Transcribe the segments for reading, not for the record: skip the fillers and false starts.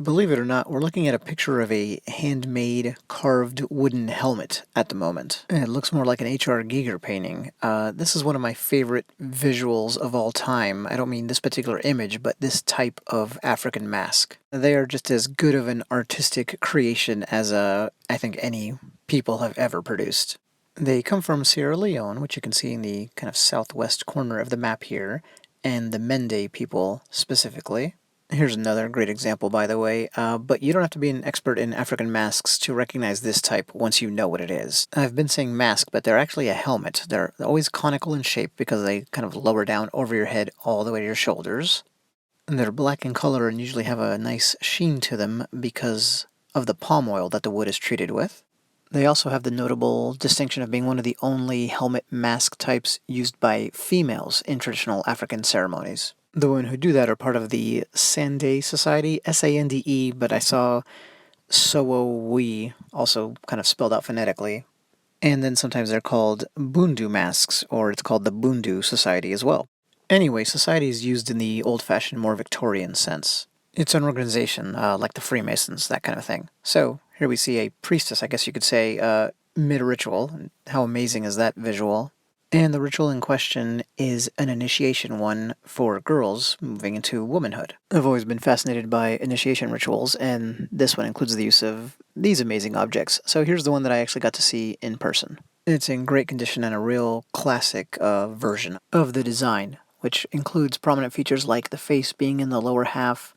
Believe it or not, we're looking at a picture of a handmade carved wooden helmet at the moment. It looks more like an H.R. Giger painting. This is one of my favorite visuals of all time. I don't mean this particular image, but this type of African mask. They are just as good of an artistic creation as I think any people have ever produced. They come from Sierra Leone, which you can see in the kind of southwest corner of the map here, and the Mende people specifically. Here's another great example, by the way, but you don't have to be an expert in African masks to recognize this type once you know what it is. I've been saying mask, but they're actually a helmet. They're always conical in shape because they kind of lower down over your head all the way to your shoulders. And they're black in color and usually have a nice sheen to them because of the palm oil that the wood is treated with. They also have the notable distinction of being one of the only helmet mask types used by females in traditional African ceremonies. The women who do that are part of the Sande Society, Sande, but I saw Sowowi also kind of spelled out phonetically. And then sometimes they're called Bundu masks, or it's called the Bundu Society as well. Anyway, society is used in the old-fashioned, more Victorian sense. It's an organization, like the Freemasons, that kind of thing. So, here we see a priestess, I guess you could say, mid-ritual. How amazing is that visual? And the ritual in question is an initiation one for girls moving into womanhood. I've always been fascinated by initiation rituals, and this one includes the use of these amazing objects. So here's the one that I actually got to see in person. It's in great condition and a real classic version of the design, which includes prominent features like the face being in the lower half,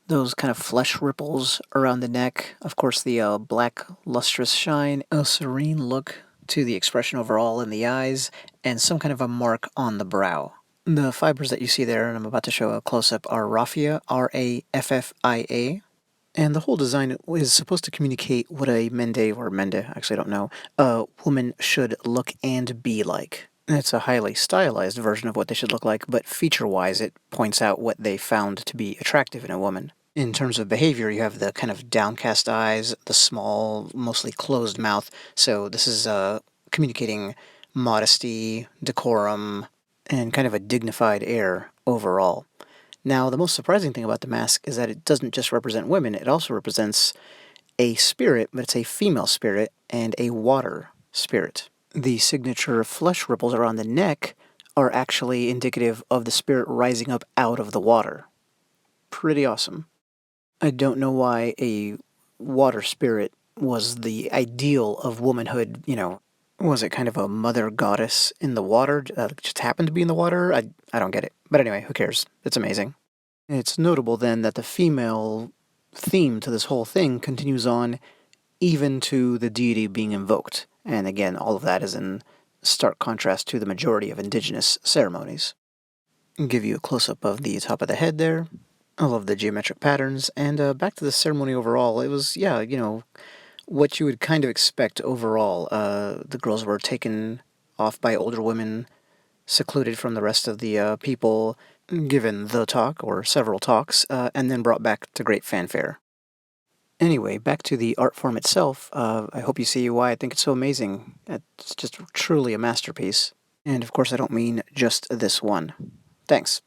those kind of flesh ripples around the neck, of course the black lustrous shine, a serene look to the expression overall in the eyes, and some kind of a mark on the brow. The fibers that you see there, and I'm about to show a close-up, are raffia, R-A-F-F-I-A, and the whole design is supposed to communicate what a Mende, actually I don't know, a woman should look and be like. It's a highly stylized version of what they should look like, but feature-wise it points out what they found to be attractive in a woman. In terms of behavior, you have the kind of downcast eyes, the small, mostly closed mouth, so this is communicating modesty, decorum, and kind of a dignified air overall. Now, the most surprising thing about the mask is that it doesn't just represent women, it also represents a spirit, but it's a female spirit, and a water spirit. The signature flesh ripples around the neck are actually indicative of the spirit rising up out of the water. Pretty awesome. I don't know why a water spirit was the ideal of womanhood, was it kind of a mother goddess in the water, just happened to be in the water? I don't get it. But anyway, who cares? It's amazing. It's notable then that the female theme to this whole thing continues on even to the deity being invoked. And again, all of that is in stark contrast to the majority of indigenous ceremonies. I'll give you a close-up of the top of the head there. I love the geometric patterns, and back to the ceremony overall, it was, what you would kind of expect overall. The girls were taken off by older women, secluded from the rest of the people, given the talk, or several talks, and then brought back to great fanfare. Anyway, back to the art form itself, I hope you see why I think it's so amazing. It's just truly a masterpiece. And of course I don't mean just this one. Thanks.